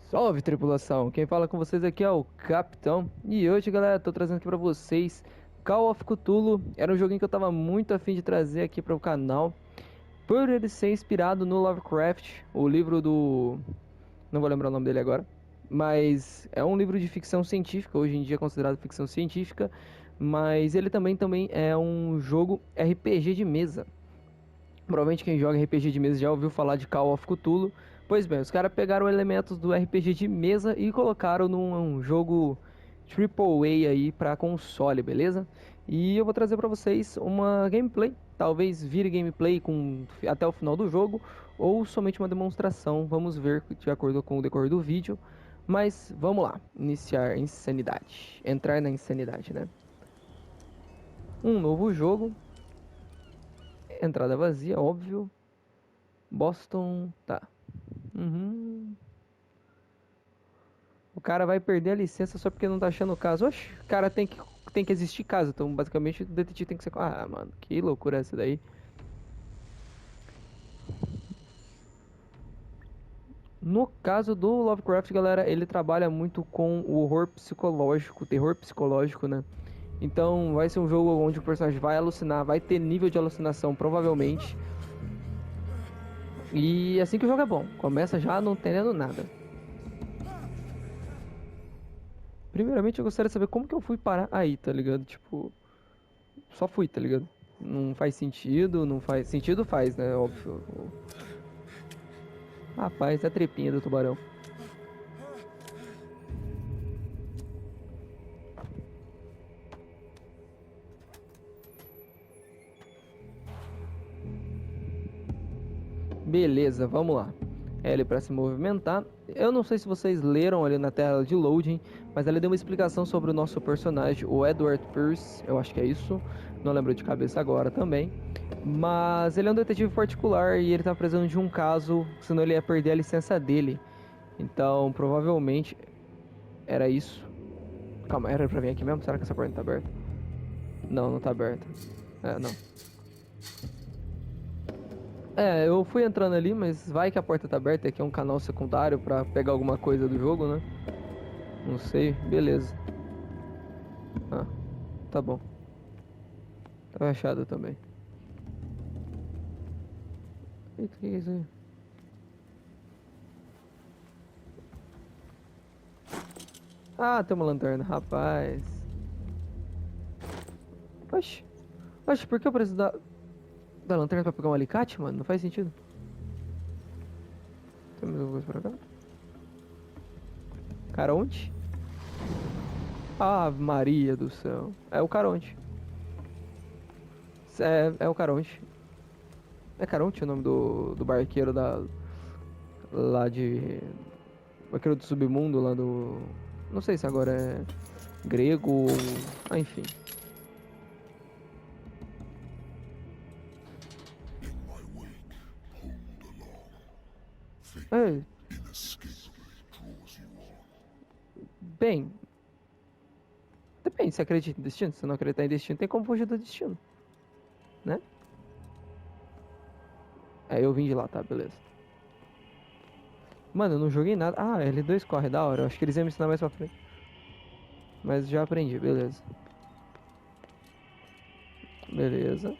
Salve, tripulação! Quem fala com vocês aqui é o Capitão. E hoje, galera, tô trazendo aqui pra vocês Call of Cthulhu. Era um joguinho que eu tava muito afim de trazer aqui para o canal, por ele ser inspirado no Lovecraft, o livro do... não vou lembrar o nome dele agora, mas é um livro de ficção científica, hoje em dia é considerado ficção científica, mas ele também é um jogo RPG de mesa. Provavelmente quem joga RPG de mesa já ouviu falar de Call of Cthulhu. Pois bem, os caras pegaram elementos do RPG de mesa e colocaram num jogo AAA aí pra console, beleza? E eu vou trazer pra vocês uma gameplay. Talvez vire gameplay até o final do jogo, ou somente uma demonstração. Vamos ver de acordo com o decorrer do vídeo. Mas vamos lá, iniciar insanidade. Entrar na insanidade, né? Um novo jogo. Entrada vazia, óbvio. Boston, tá. O cara vai perder a licença só porque não tá achando o caso. Oxe, o cara tem que existir caso. Então, basicamente, o detetive tem que ser... Ah, mano, que loucura essa daí. No caso do Lovecraft, galera, ele trabalha muito com o horror psicológico, o terror psicológico, né? Então, vai ser um jogo onde o personagem vai alucinar, vai ter nível de alucinação, provavelmente. E assim que o jogo é bom, começa já não entendendo nada. Primeiramente eu gostaria de saber como que eu fui parar aí, tá ligado? Tipo, só fui, tá ligado? Não faz sentido, não faz... Sentido faz, né? Óbvio. Rapaz, é a trepinha do tubarão. Beleza, vamos lá. L para se movimentar. Eu não sei se vocês leram ali na tela de loading, mas ela deu uma explicação sobre o nosso personagem, o Edward Pierce, eu acho que é isso, não lembro de cabeça agora também. Mas ele é um detetive particular e ele tá precisando de um caso, senão ele ia perder a licença dele. Então, provavelmente era isso. Calma, era pra vir aqui mesmo? Será que essa porta tá aberta? Não, não tá aberta. É, não. É, eu fui entrando ali, mas vai que a porta tá aberta. Aqui é um canal secundário pra pegar alguma coisa do jogo, né? Não sei, beleza. Ah, tá bom. Tá fechado também. Eita, o que é isso aí? Ah, tem uma lanterna, rapaz. Oxi. Oxi, por que eu preciso da lanterna pra pegar um alicate, mano? Não faz sentido. Tem mais alguma coisa pra cá? Caronte? Ah, Maria do céu. É o Caronte. É o Caronte. É Caronte o nome do barqueiro lá de... Barqueiro do submundo lá do... Não sei se agora é grego ou... Ah, enfim. É. Bem... Depende, você acredita em destino? Se não acreditar em destino, tem como fugir do destino. Né? É, eu vim de lá, tá, beleza. Mano, eu não joguei nada. Ah, L2 corre, da hora. Eu acho que eles iam me ensinar mais pra frente. Mas já aprendi, beleza. Beleza.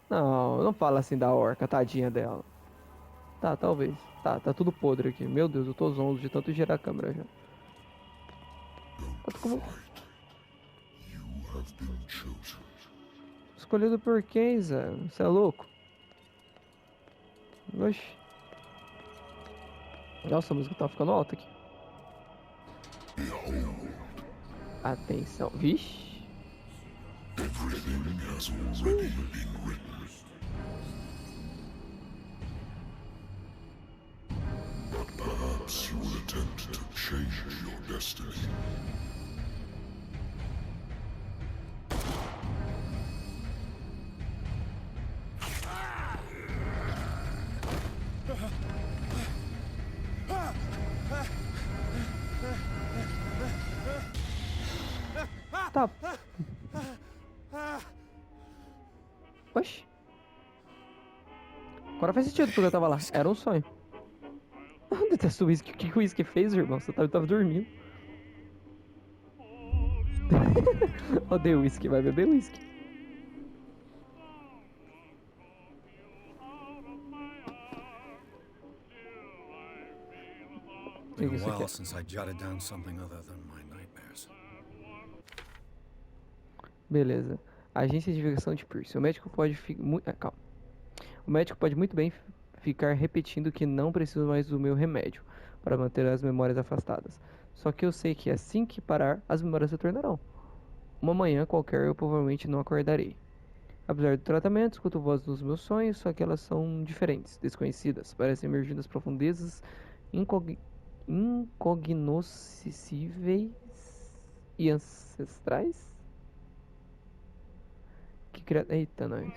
Não, não fala assim da orca, tadinha dela. Tá, talvez. Tá tudo podre aqui. Meu Deus, eu tô zonzo de tanto girar a câmera já. Como... Escolhido por quem, Zé? Você é louco? Oxi. Nossa, a música tá ficando alta aqui. Atenção. Vixe. Everything has already been written. But perhaps you will attempt to change your destiny. Tá. Oxi. Agora faz sentido porque eu tava lá. Era um sonho. Eu detesto o uísque. O que o uísque fez, irmão? Você tava dormindo. Odeio uísque. Vai beber uísque. Been a while since I jotted down something other than my nightmares. Beleza. Agência de investigação de Pierce. O médico pode calma. O médico pode muito bem ficar repetindo que não preciso mais do meu remédio para manter as memórias afastadas. Só que eu sei que assim que parar, as memórias retornarão. Uma manhã qualquer eu provavelmente não acordarei. Apesar do tratamento, escuto vozes dos meus sonhos, só que elas são diferentes, desconhecidas, parecem emergir das profundezas incognoscíveis e ancestrais. Eita, nós.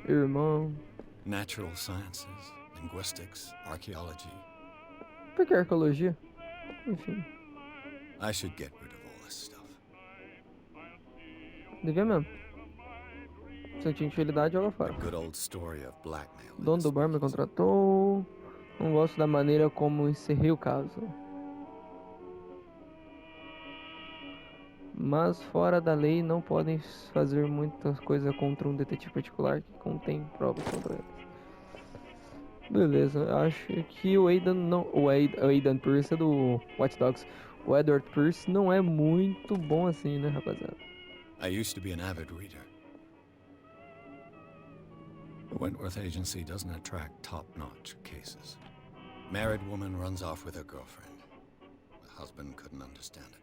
Irmão. Natural sciences, linguistics, archaeology. Por que arqueologia? Enfim. I should get rid of all this stuff. Devia mesmo. Se não tinha utilidade, joga fora. The good old story of blackmail. O dono do bar me contratou. Não gosto da maneira como encerrei o caso. Mas fora da lei não podem fazer muitas coisas contra um detetive particular que contém provas contra eles. Beleza, acho que o Aidan não. O Aidan Pierce é do Watch Dogs. O Edward Pierce não é muito bom assim, né, rapaziada? I used to be an avid reader. The Wentworth Agency doesn't attract top-notch cases. Married woman runs off with her girlfriend. The husband couldn't understand it.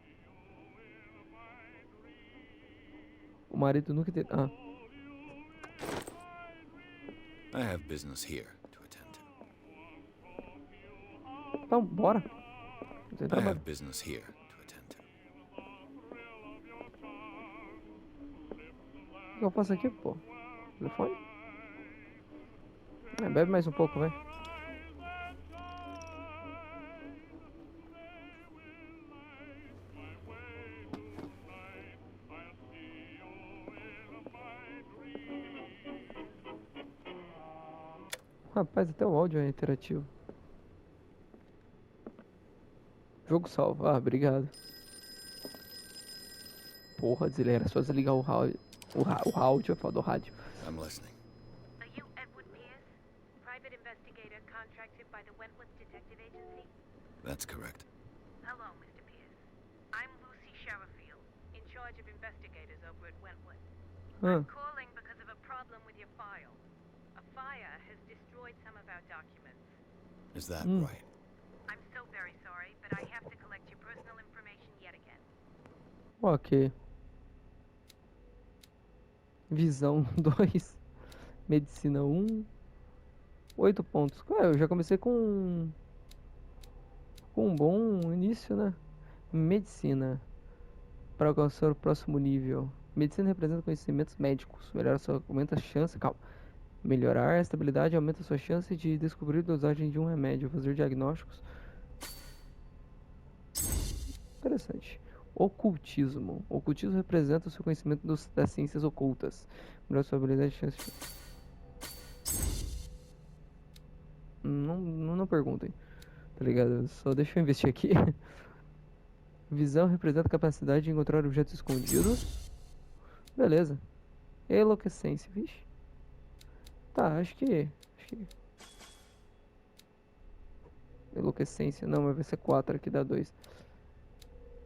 O marido nunca teve. Ah. I have business here to attend to. Então, bora. I have business here to attend to. O que eu faço aqui, pô? Telefone? Bebe mais um pouco, vai. Rapaz, até o áudio é interativo. Jogo salvo. Ah, obrigado. Porra, era só desligar o rádio. O áudio, eu falo do rádio. I'm listening. Are you Edward Pierce, private investigator contracted by the Wentworth Detective Agency? That's correct. Hello, Mr. Pierce. I'm Lucy Sherrifield, in charge of investigators over at Wentworth. I'm calling because of a problem with your file. A fire has destroyed some of our documents. Is that right? I'm so very sorry, but I have to collect your personal information yet again. Ok. Visão 2. Medicina 1. 8 pontos. Eu já comecei com um bom início, né? Medicina. Para alcançar o próximo nível. Medicina representa conhecimentos médicos. Aumenta a chance. Calma. Melhorar a estabilidade aumenta a sua chance de descobrir a dosagem de um remédio. Fazer diagnósticos. Interessante. Ocultismo. Ocultismo representa o seu conhecimento das ciências ocultas. Melhor sua habilidade de chance. Não perguntem. Tá ligado? Só deixa eu investir aqui. Visão representa a capacidade de encontrar objetos escondidos. Beleza. Enlouquecência, vixe. Tá, acho que... Enlouquecência. Não, mas vai ser 4 aqui, dá 2.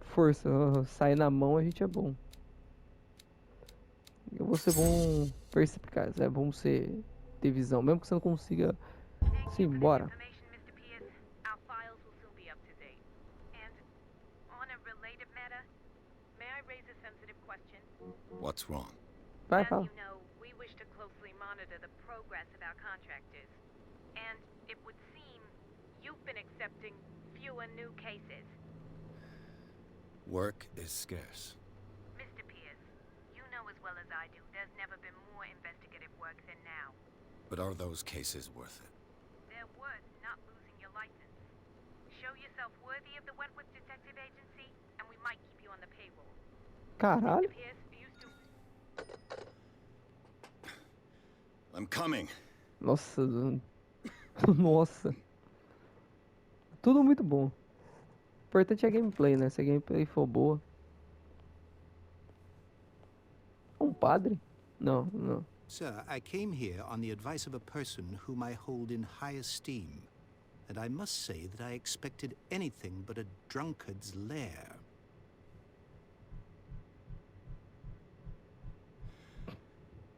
Força, sair na mão a gente é bom. Eu vou ser bom perspicaz, é bom ser ter visão, mesmo que você não consiga. Sim, bora. What's wrong? Vai, fala. We wish to closely monitor the progress of our contractors, and it would seem you've been accepting fewer new cases. Work is scarce. Mr. Pierce, you know as well as I do, there's never been more investigative work than now. But are those cases worth it? They're worth not losing your license. Show yourself worthy of the Wentworth Detective Agency, and we might keep you on the payroll. Caralho. Mr. Pierce, you used to... I'm coming. Nossa, nossa. Tudo muito bom. O importante é a gameplay, né? Se a gameplay for boa. Um padre? Não, não. Sir, I came here on the advice of a person whom I hold in high esteem. And I must say that I expected anything but a drunkard's lair.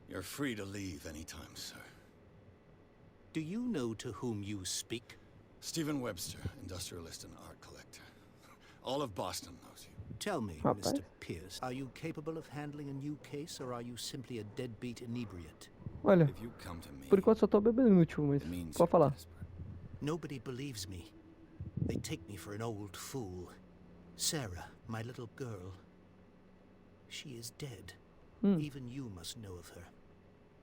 You're free to leave anytime, sir. Do you know to whom you speak? Stephen Webster, industrialist and art collector. All of Boston knows you. Tell me, Rapaz. Mr. Pierce, are you capable of handling a new case, or are you simply a deadbeat inebriate? Olha, If you come to me, por enquanto só tô bebendo inútil, mas it means pode you're falar. desperate. Nobody believes me. They take me for an old fool. Sarah, my little girl, she is dead. Even you must know of her.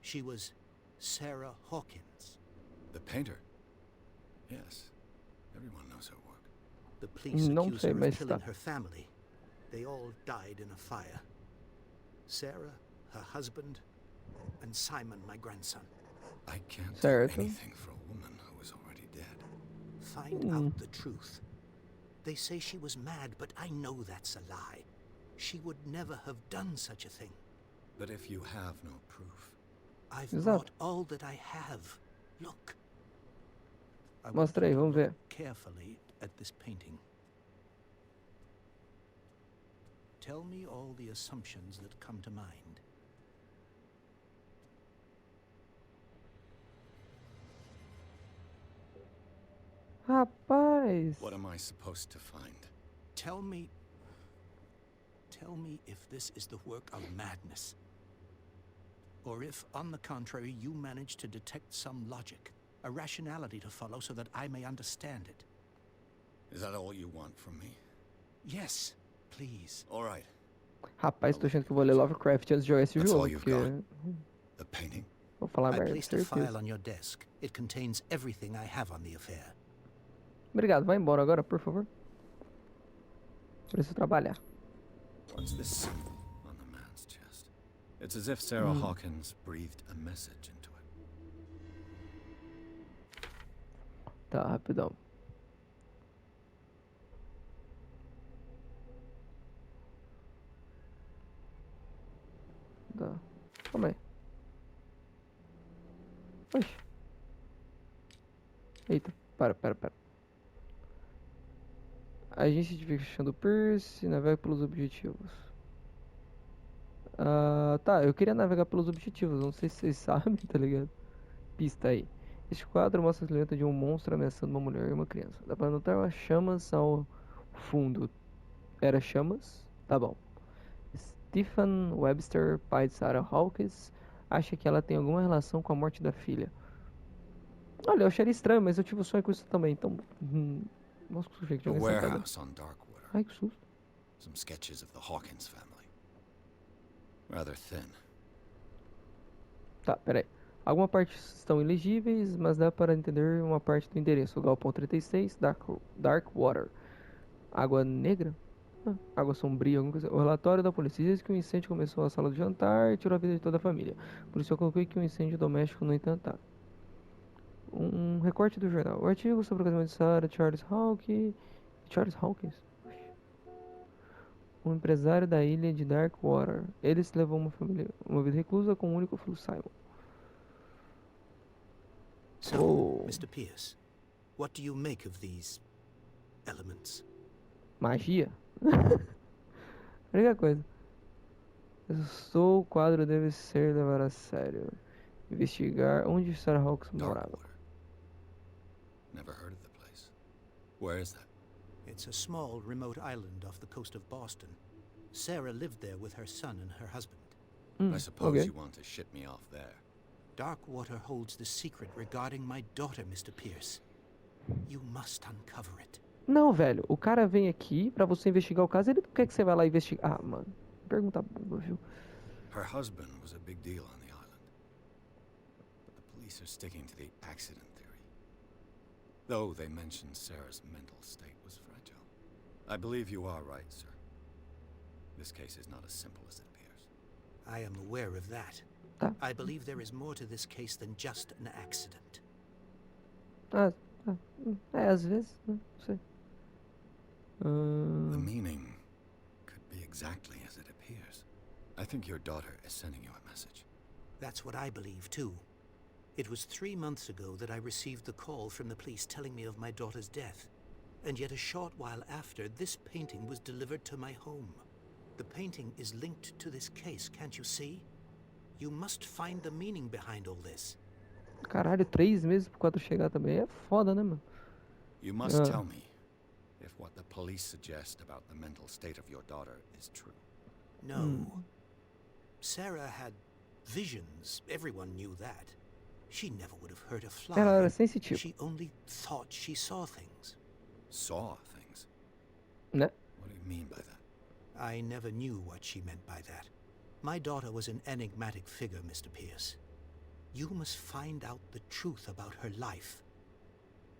She was Sarah Hawkins. The painter? Yes. Everyone knows her work. The police Não accuse sei, her mas of killing tá. her family. They all died in a fire. Sarah, her husband, and Simon, my grandson. I can't do Certo. anything for a woman who is already dead. Find out the truth. They say she was mad, but I know that's a lie. She would never have done such a thing. But if you have no proof, I've Exato. brought all that I have. Look. I want Mostra aí, you to vamos ver. look carefully at this painting. Tell me all the assumptions that come to mind. Rapaz. what am I supposed to find? Tell me if this is the work of madness. Or if, on the contrary, you manage to detect some logic, a rationality to follow so that I may understand it. Is that all you want from me? Yes, please. All right. Rapaz, tô achando que eu vou ler Lovecraft antes de jogar esse That's jogo, all you've porque The painting? vou falar I merda, placed a file certeza. on your desk. It contains everything I have on the affair. Obrigado, vai embora agora, por favor. Preciso trabalhar. What's this symbol on the man's chest? It's as if Sarah Hawkins breathed a message into it. Tá, rapidão. Tá. Calma aí. Oxi. Eita, para. Agência de investigação do Pierce, navega pelos objetivos. Tá, eu queria navegar pelos objetivos, não sei se vocês sabem, tá ligado? Pista aí. Este quadro mostra a silhueta de um monstro ameaçando uma mulher e uma criança. Dá pra notar umas chamas ao fundo. Era chamas? Tá bom. Stephen Webster, pai de Sarah Hawkins, acha que ela tem alguma relação com a morte da filha. Olha, eu acharia estranho, mas eu tive um sonho com isso também, então... Nossa, que sujeito de A alguém sentado. warehouse on Darkwater. Ai, que susto. Some sketches of the Hawkins family. Rather thin. Tá, peraí. Algumas partes estão ilegíveis, mas dá para entender uma parte do endereço. Galpão 36, Darkwater. Água negra? Água sombria, alguma coisa. O relatório da polícia diz que o incêndio começou na sala de jantar e tirou a vida de toda a família. A polícia colocou que um incêndio doméstico, no entanto, tá. Um recorte do jornal. O artigo sobre o casamento de Sarah Charles Hawkins? Um empresário da ilha de Darkwater. Ele se levou uma vida reclusa com o único filho Simon. So, Oh. Mr. Pierce, what do you make of these elements? Magia? Única coisa. O quadro deve ser levado a sério. Investigar onde Sarah Hawkins morava. Darkwater. Never heard of the place. Where is that? It's a small, remote island off the coast of Boston. Sarah lived there with her son and her husband. I suppose okay. you want to ship me off there. Darkwater holds the secret regarding my daughter, Mr. Pierce. You must uncover it. Não, velho. O cara vem aqui pra você investigar o caso. Ele não quer que você vá lá investigar. Ah, mano. Pergunta boba, viu? Her husband was a big deal on the island. But the police are sticking to the accident theory. Though they mentioned Sarah's mental state was fragile. I believe you are right, sir. This case is not as simple as it appears. I am aware of that. Tá. I believe there is more to this case than just an accident. Ah, às vezes, não sei. The meaning could be exactly as it appears. I think your daughter is sending you a message. That's what I believe, too. It was 3 months ago that I received the call from the police telling me of my daughter's death. And yet a short while after, this painting was delivered to my home. The painting is linked to this case, can't you see? You must find the meaning behind all this. Caralho, 3 meses pro quadro chegar também é foda, né, mano? You must tell me if what the police suggest about the mental state of your daughter is true. No. Sarah had visions. Everyone knew that. She never would have hurt a fly. Ela era sensitiva, She only thought she saw things. Saw things? né? What do you mean by that? I never knew what she meant by that. My daughter was an enigmatic figure, Mr. Pierce. You must find out the truth about her life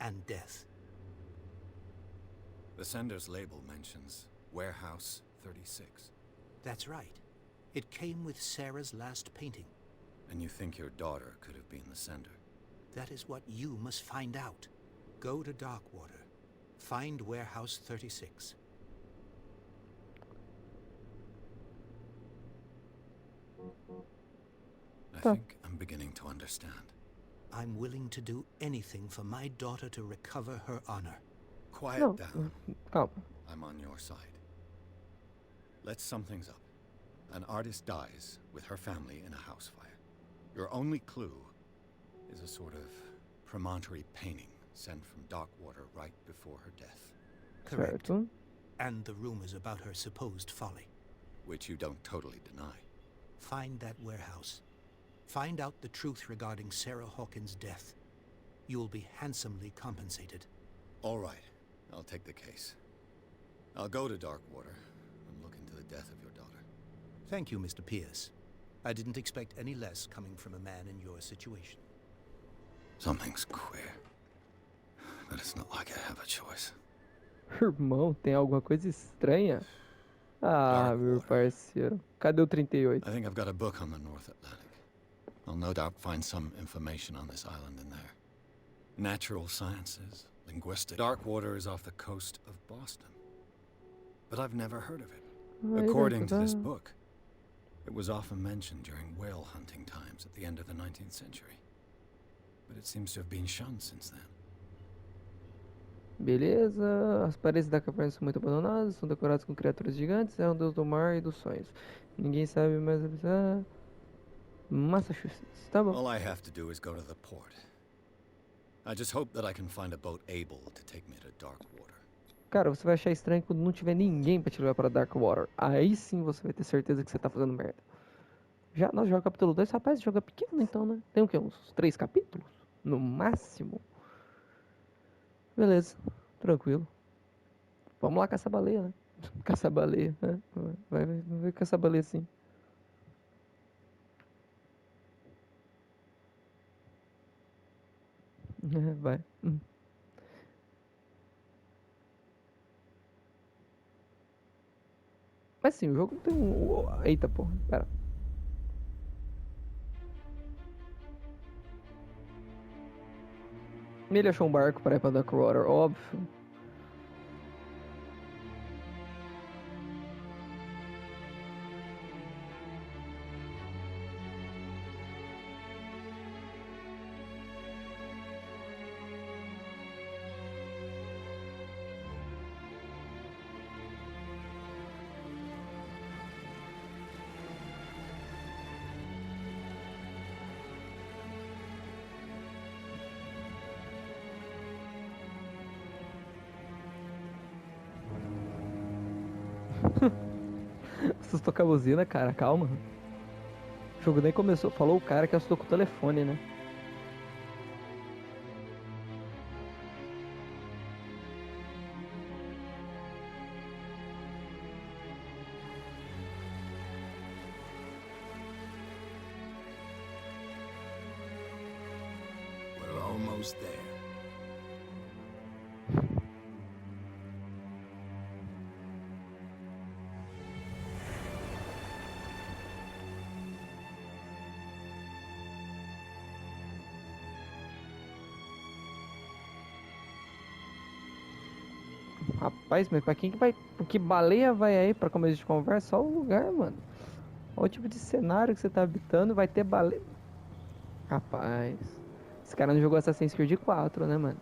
and death. The sender's label mentions Warehouse 36. That's right. It came with Sarah's last painting. And you think your daughter could have been the sender? That is what you must find out. Go to Darkwater. Find Warehouse 36. I think I'm beginning to understand. I'm willing to do anything for my daughter to recover her honor. Quiet Não, down. calma. I'm on your side. Let's sum things up. An artist dies with her family in a house fire. Your only clue is a sort of promontory painting sent from Darkwater right before her death. Correct. Certo. And the rumors about her supposed folly. Which you don't totally deny. Find that warehouse. Find out the truth regarding Sarah Hawkins' death. You'll be handsomely compensated. All right, I'll take the case. I'll go to Darkwater and look into the death of your daughter. Thank you, Mr. Pierce. I didn't expect any less coming from a man in your situation. Something's queer. But it's not like I have a choice. Irmão, tem alguma coisa estranha? Ah, meu parceiro. Cadê o 38? I think I've got a book on the North Atlantic. I'll no doubt find some information on this island in there. Natural sciences, linguistics. Darkwater is off the coast of Boston. But I've never heard of it. According to this book, it was often mentioned during whale hunting times at the end of the 19th century. But it seems to have been shunned since then. Beleza, as paredes da caverna são muito abandonadas, são decoradas com criaturas gigantes, é um deus do mar e dos sonhos. Ninguém sabe mais avisar. Massachusetts, tá bom. All I have to do is go to the port. I just hope that I can find a boat able to take me to Darkwater. Cara, você vai achar estranho quando não tiver ninguém pra te levar pra Darkwater. Aí sim você vai ter certeza que você tá fazendo merda. Já nós jogamos capítulo 2, rapaz, joga pequeno então, né? Tem o quê? Uns 3 capítulos? No máximo. Beleza, tranquilo. Vamos lá caçar baleia, né? Caçar baleia, né? Vai caçar baleia sim. Vai. Mas sim, o jogo tem um... Eita porra, pera. Ele achou um barco para ir pra Darkwater, óbvio. Assustou com a buzina, cara, calma. O jogo nem começou, falou o cara que assustou com o telefone, né? We're almost there. Rapaz, mas pra quem que vai... Que baleia vai aí pra começo de conversa? Só o lugar, mano. Olha o tipo de cenário que você tá habitando, vai ter baleia... Rapaz... Esse cara não jogou Assassin's Creed 4, né, mano?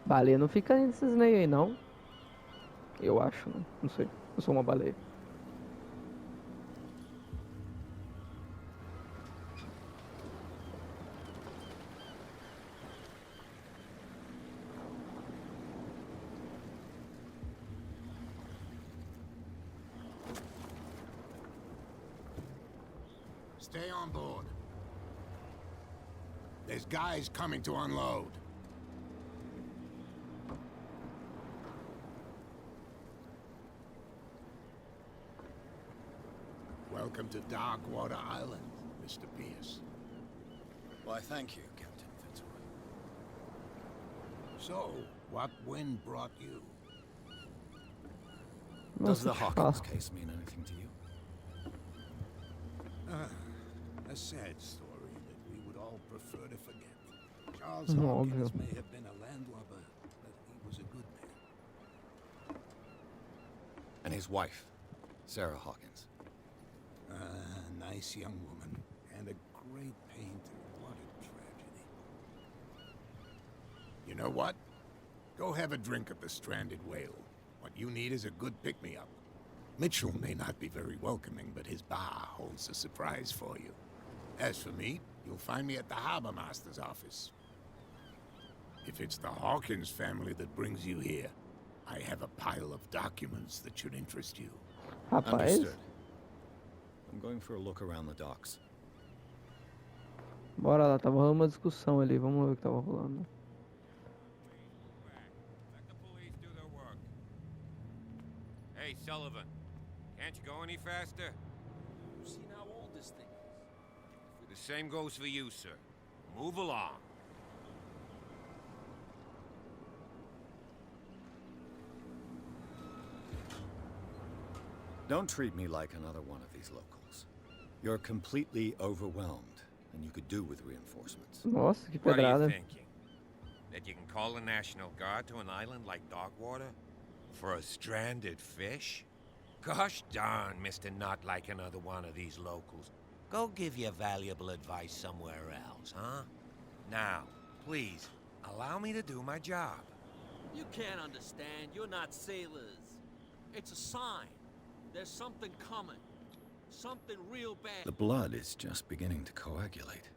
Baleia não fica nesses meios aí, não. Eu acho, né? Não sei. Eu sou uma baleia. Stay on board. There's guys coming to unload. Welcome to Darkwater Island, Mr. Pierce. Why, thank you, Captain Fitzroy. So, what wind brought you? Does the Hawkins case mean anything to you? A sad story that we would all prefer to forget. Charles Hawkins may have been a landlubber, but he was a good man. And his wife, Sarah Hawkins. A nice young woman, and a great painter. What a tragedy. You know what? Go have a drink at the Stranded Whale. What you need is a good pick-me-up. Mitchell may not be very welcoming, but his bar holds a surprise for you. As for me, you'll find me at the Harbor Master's office. If it's the Hawkins family that brings you here, I have a pile of documents that should interest you. Understood. I'm going for a look around the docks. Bora lá, tava rolando uma discussão ali. Vamos ver o que tava rolando. Let the police do their work. Hey, Sullivan, can't you go any faster? You see how old this thing is? The same goes for you, sir. Move along. Don't treat me like another one of these locals. You're completely overwhelmed, and you could do with reinforcements. Nossa, que What are you pedrada. thinking? That you can call the National Guard to an island like Darkwater? For a stranded fish? Gosh darn, Mr. Not like another one of these locals. Go give your valuable advice somewhere else, huh? Now, please, allow me to do my job. You can't understand. You're not sailors. It's a sign. There's something coming. Something real bad. The blood is just beginning to coagulate.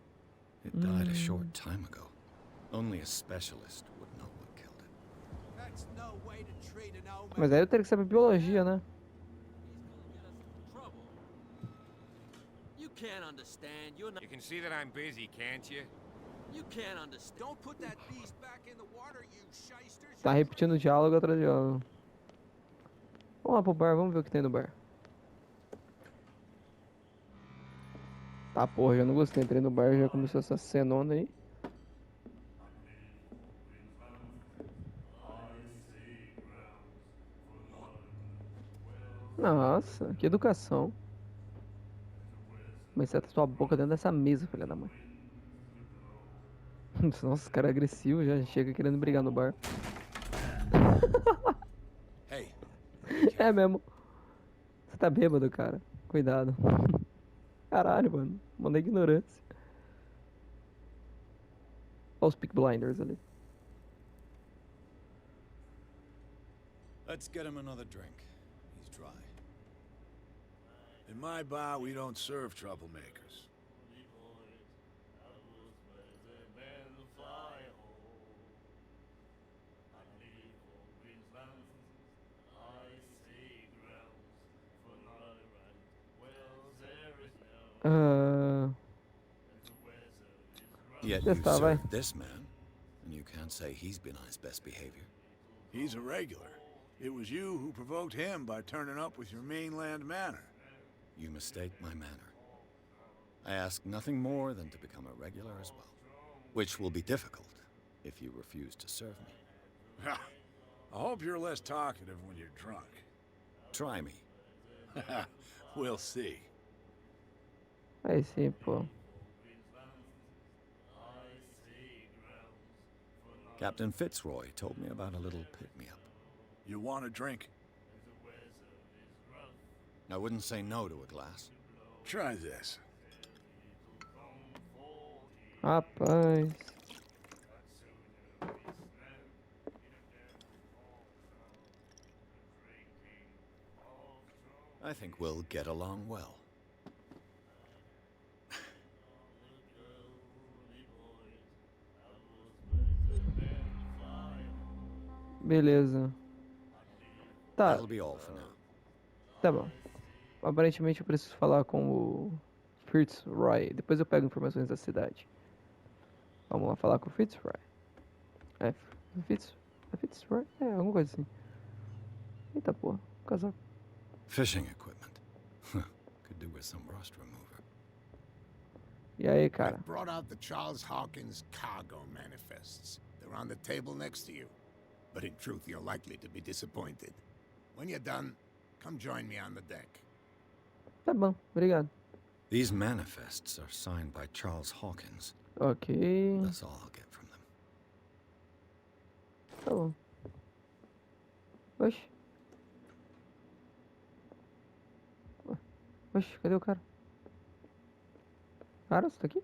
It died a short time ago. Only a specialist would know what killed it. That's no way to treat an old Mas aí eu teria que saber biologia, né? He's gonna get us into trouble. You can't understand. You're not. You can see that I'm busy, can't you? You can't understand. Don't put that beast back in the water, you shysters. Tá repetindo diálogo atrás de diálogo. Vamos lá pro bar, vamos ver o que tem no bar. Tá, porra, já não gostei. Entrei no bar, já começou essa cenona aí. Nossa, que educação. Mas você tá sua boca dentro dessa mesa, filha da mãe. Nossa, esse cara é agressivo já, chega querendo brigar no bar. Hey, É mesmo. Você tá bêbado, cara. Cuidado. Caralho, mano. Manda ignorância. Olha os Peak Blinders ali. let's get him another drink. He's dry. In my bar, we don't serve troublemakers. Yet Yes, you tá, vai. served this man, and you can't say he's been on his best behavior. He's a regular. It was you who provoked him by turning up with your mainland manner. You mistake my manner. I ask nothing more than to become a regular as well, which will be difficult if you refuse to serve me. I hope you're less talkative when you're drunk. Try me. We'll see. Aí sim, pô. Captain Fitzroy told me about a little pick-me-up. You want a drink? I wouldn't say no to a glass. Try this. Rapaz. I think we'll get along well. Beleza. Tá, That'll be all for now. tá bom. Aparentemente eu preciso falar com o Fitzroy. Depois eu pego informações da cidade. Vamos lá falar com o Fitzroy. É Fitzroy? É, alguma coisa assim. Eita porra, casaco. Fishing equipment. Could do with some rust remover. E aí, cara? I brought out the Charles Hawkins cargo manifests. They're on the table next to you. But in truth, you're likely to be disappointed. When you're done, come join me on the deck. Tá bom, obrigado. These manifests are signed by Charles Hawkins. Ok. That's all I'll get from them. Tá bom. Oxi. Oxi, cadê o cara? Cara, você tá aqui?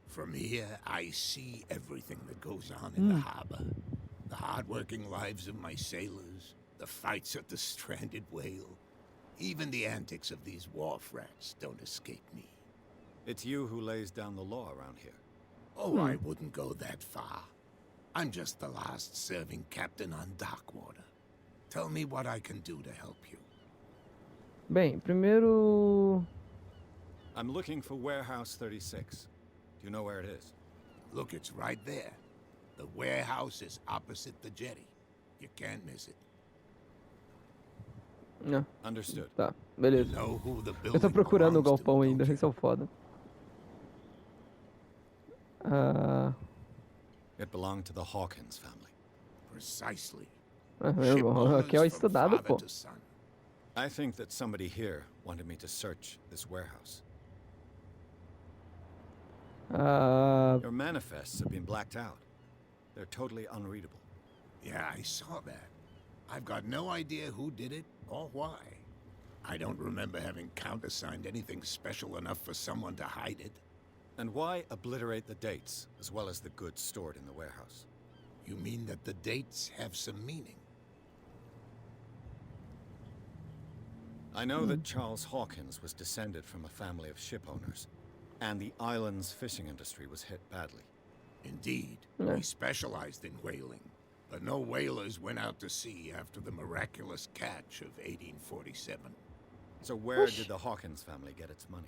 From here, I see everything that goes on in the harbor. The hard-working lives of my sailors, the fights at the stranded whale. Even the antics of these wharf rats don't escape me. It's you who lays down the law around here. Oh, I wouldn't go that far. I'm just the last serving captain on Darkwater. Tell me what I can do to help you. Bem, primeiro... I'm looking for Warehouse 36. Do you know where it is? Look, it's right there. The warehouse is opposite the jetty. You can't miss it. Não, Understood. tá, beleza. Know who the Eu tô building procurando o belongs to, galpão ainda, don't you? esse é o foda. Ah, It belonged to the Hawkins family. Precisely. meu irmão, aqui é o Ship owners from estudado, father pô. to son. I think that somebody here wanted me to search this warehouse. Ah, Your manifests have been blacked out. They're totally unreadable. Yeah, I saw that. I've got no idea who did it or why. I don't remember having countersigned anything special enough for someone to hide it. And why obliterate the dates as well as the goods stored in the warehouse? You mean that the dates have some meaning? I know that Charles Hawkins was descended from a family of ship owners, and the island's fishing industry was hit badly. Indeed, he specialized in whaling, but no whalers went out to sea after the miraculous catch of 1847. So where did the Hawkins family get its money?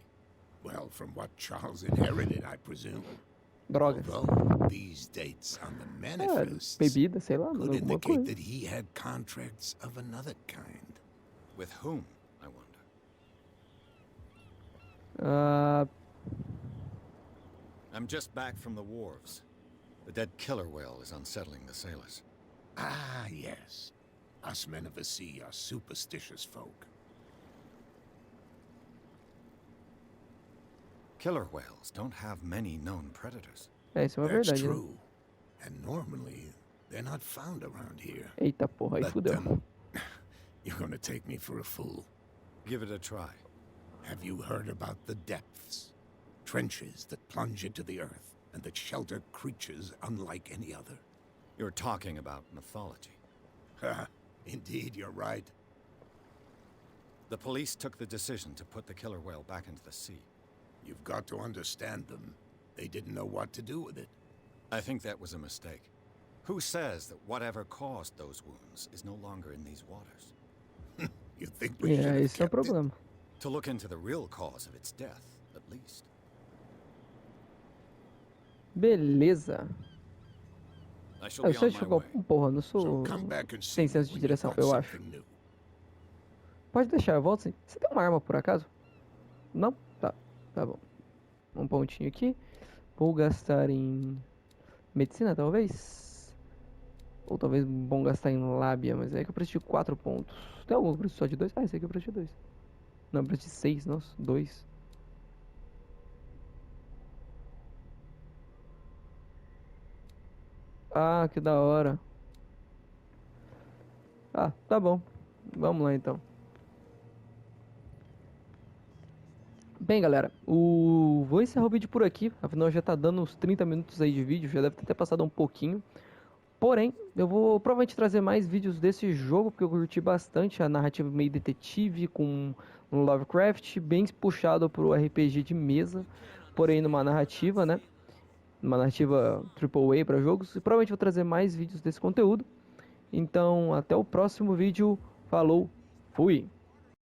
Well, from what Charles inherited, I presume. drogas. Although these dates on the Ah, manifests bebida, sei lá, could alguma indicate coisa. that he had contracts of another kind. With whom, I wonder? Ah, I'm just back from the wharves. The dead killer whale is unsettling the sailors. Ah, yes. Us men of the sea are superstitious folk. Killer whales don't have many known predators. é, isso é uma That's verdade. Né? true. And normally, they're not found around here. Eita porra, aí But, fudeu. you're gonna take me for a fool. Give it a try. Have you heard about the depths? Trenches that plunge into the earth and that shelter creatures unlike any other. You're talking about mythology. Ha! Indeed, you're right. The police took the decision to put the killer whale back into the sea. You've got to understand them. They didn't know what to do with it. I think that was a mistake. Who says that whatever caused those wounds is no longer in these waters? You think we should É, have esse é o kept it? problema. To look into the real cause of its death, at least. Beleza. I shall Eu be só on my chegou. way. Porra, não So sou. come back and Sem see senso de when you've direção, got eu acho. something new. Pode deixar, eu volto sim. Você tem uma arma por acaso? Não? Tá, tá bom. Um pontinho aqui. Vou gastar em medicina, talvez? Ou talvez bom gastar em lábia, mas é que eu preciso de 4 pontos. Tem algum que eu preciso só de 2? Ah, esse aqui eu preciso de 2. Não, eu preciso de 6, nossa, 2. Ah, que da hora. Ah, tá bom. Vamos lá então. Bem, galera, vou encerrar o vídeo por aqui. Afinal, já tá dando uns 30 minutos aí de vídeo. Já deve ter passado um pouquinho. Porém, eu vou provavelmente trazer mais vídeos desse jogo, porque eu curti bastante a narrativa meio detetive, com um Lovecraft, bem puxado pro RPG de mesa, porém numa narrativa, né? Uma narrativa AAA para jogos. E provavelmente vou trazer mais vídeos desse conteúdo. Então, até o próximo vídeo. Falou, fui!